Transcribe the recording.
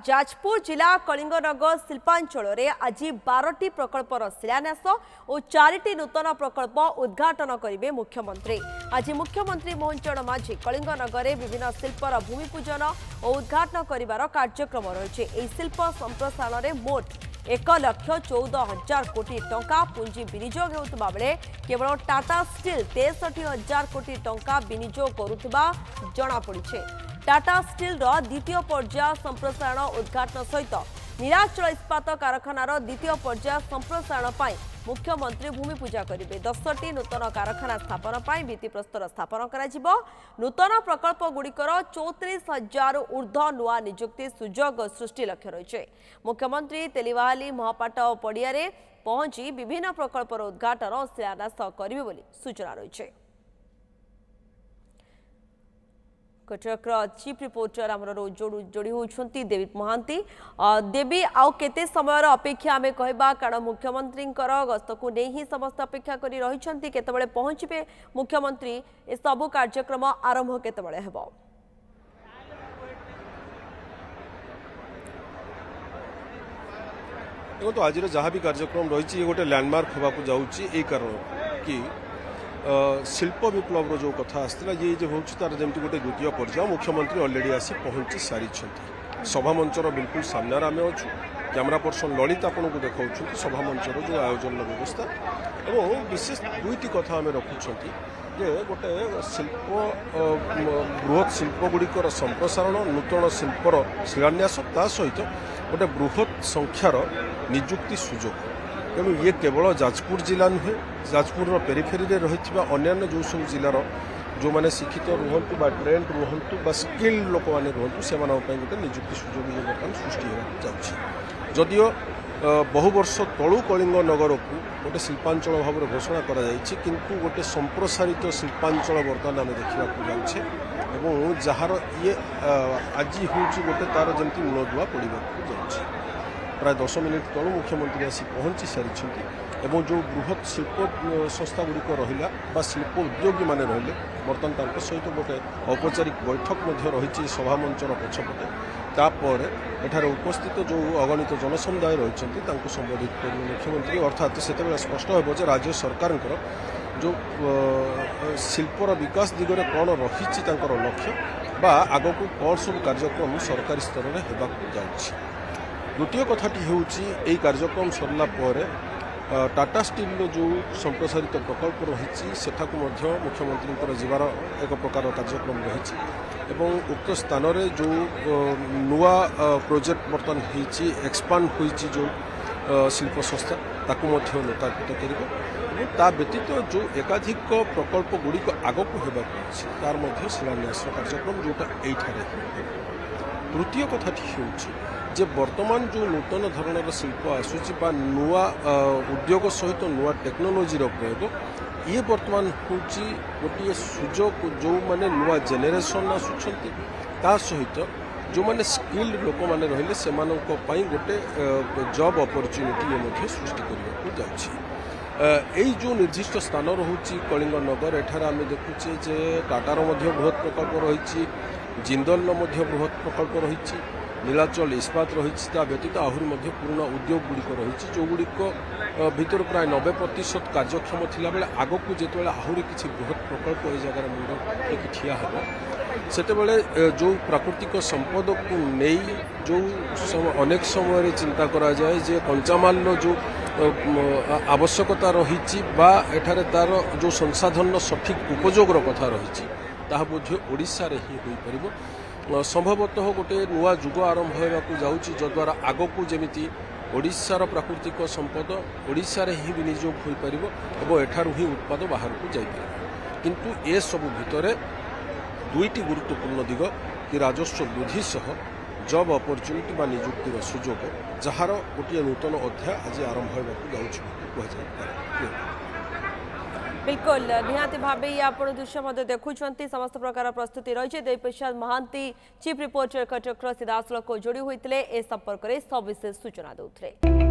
जाजपुर जिला कलिंगनगर शिल्पांचल आज 12टी प्रकल्पर शिलान्यास और 4टी नूतन प्रकल्प उद्घाटन करेंगे मुख्यमंत्री। आज मुख्यमंत्री मोहन माझी कलिंगनगर विभिन्न शिल्पर भूमिपूजन और उद्घाटन कर कार्यक्रम रही। शिल्प संप्रसारण में मोट 1,14,000 कोटी टंका पुंजी विनियोग होता बेले केवल टाटा स्टील 63,000 कोटी टंका विनियोग करुवा जमापड़ी। टाटा स्टील द्वितीय पर्याय संप्रसारण उद्घाटन सहित नीलाचल इस्पात कारखानार द्वितीय पर्याय संप्रसारण पर मुख्यमंत्री भूमि पूजा करेंगे। 10टी नूतन कारखाना स्थापन पर भित्तिप्रस्तर स्थापन कर नूतन प्रकल्प गुड़िकर 34,000 ऊर्ध्व नुआ निजुक्ति सुजोग सृष्टि लक्ष्य रही। मुख्यमंत्री तेलीवाहाली महापाट पड़िया पहुंची विभिन्न प्रकल्पर उद्घाटन और शिलान्यास करेंगे बोली सूचना रही। कटकर चीफ रिपोर्टर आमर जोड़ी होती देवी महांती। देवी आउ केते समय अपेक्षा आम कहवा कारण मुख्यमंत्री गस्त को नहीं ही समस्त अपेक्षा कर रही केतबेले पहुंचे मुख्यमंत्री ए सबु कार्यक्रम आरंभ केतबेले हेबो। तो आज जहाँ भी कार्यक्रम रही गोटे लैंडमार्क होगा जाऊँगी कारण कि शिल्प विप्लव जो कथा आसाला ये जो हूँ तार जमी गोटे द्वितीय पर्याय मुख्यमंत्री अलरेडी आसी पहुंची सारी सभा मंचर बिल्कुल सामने आम अच्छू कैमेरा पर्सन ललित आपन को देखा सभा मंचर जो आयोजन व्यवस्था और विशेष दुईटी कथा आम रखुंट जे गोटे शिल्प बृहत शिल्प गुड़िकर संप्रसारण नूतन शिल्पर शिलान्यास ता सहित गोटे बृहत संख्यार निजुक्ति सुजोग। तेणु ये केवल जाजपुर जिला नुहे जाजपुर पेरिफेरी रही अन्य जो सब जिलार जो मैंने शिक्षित रुहतु बा ट्रेंड रुहतु बा स्किल्ड लोक मैंने रुहतु से गोटे निजुक्ति सुजोग बर्तमान सृष्टि होगा। जदियो बहु वर्ष तलू कलिंग नगर को गोटे शिल्पांचल भाव में घोषणा किंतु गोटे संप्रसारित शिल्पांचल बर्तमान आम देखा जाऊे जार ये आज हूँ गोटे तार जमी नूआ पड़ा जाऊँगी। प्राय 10 मिनिट तलू मुख्यमंत्री आसी पहुंची सारी एवं जो बृहत शिल्प संस्था गुड़िक रहा शिल्प उद्योगी मैंने रहिले बर्तमान सहित गोटे औपचारिक बैठक रही सभा मंचर पछपटे तापर एठार उपस्थित जो अगणित जनसमुदाय रही संबोधित कर मुख्यमंत्री अर्थात से स्पष्ट हो राज्य सरकार जो शिल्पर विकास दिगरे कौन रही लक्ष्य बा आग को कौन सब कार्यक्रम सरकारी स्तर में होगा जाऊँगी। द्वितीय कथाटी हूँ यही कार्यक्रम सरला टाटा स्टील जो संप्रसारित प्रकल्प रही मुख्यमंत्री जीवार एक प्रकार कार्यक्रम रही उक्त स्थान जो नुआ प्रोजेक्ट बर्तमान होती एक्सपांड होती जो शिल्प संस्था ताकू लोकार्पित कर व्यतीत जो एकाधिक प्रकल्प गुड़िक आग को होगाक तार शिलान्यास कार्यक्रम जोटा ये। तृतीय कथाटी हूँ जे वर्तमान जो नूतन धरणर शिल्प आसूची नुआ उद्योग सहित नुआ टेक्नोलोजी प्रयोग ये वर्तमान हूँ गोटे सुजोग जो मैंने नुआ जेनेरेशन आसुंच सहित जो मैंने स्किल्ड लोक मैंने रहिले से गोटे जॉब अपॉर्चुनिटी ये सृष्टि करने जाऊँगी। जो निर्दिष्ट स्थान रोचे कलिंगनगर एठार आम देखुचे जे टाटार बृहत प्रकल्प रही जिंदल बृहत प्रकल्प रही नीलाचल इस्पात रही व्यतीत आहरी पूर्ण उद्योग गुड़िक रही जो गुड़िक भितर प्राय 90% कार्यक्षम थिला बेले आग को जिते आहरी किसी बृहत प्रकल्प ये जगार मुंड ठिया हम से जो प्राकृतिक संपद को नहीं जो अनेक समय चिंता करा जाए जे कंचामाल जो आवश्यकता रही एठारे तार जो संसाधन सठिक उपयोगर कथा रही बोध ओडिशा रे ही होई परिबो। संभवतः गोटे नुआ जुग आरंभ होगा जाऊँगी जद्वारा आग को जमी ओडिशार प्राकृतिक संपद ओडिशा रे ही विनियोग हो पार और एठारू ही उत्पाद बाहर को जापर किंतु ए सबु भितर दुईटी गुरुत्वपूर्ण दिग कि राजस्व वृद्धि सह जॉब अपॉर्चुनिटी बा निजुक्तिर सुजोग जार गोटे नूतन अध्याय आज आरंभ होगा जाऊँगी। बिल्कुल निहाती भावे आप दृश्य देखुं समस्त प्रकार प्रस्तुति रही देवप्रसाद महांती चीफ रिपोर्टर कटक सीधासल जोड़ी होते ए संपर्क में सविशेष सूचना देते।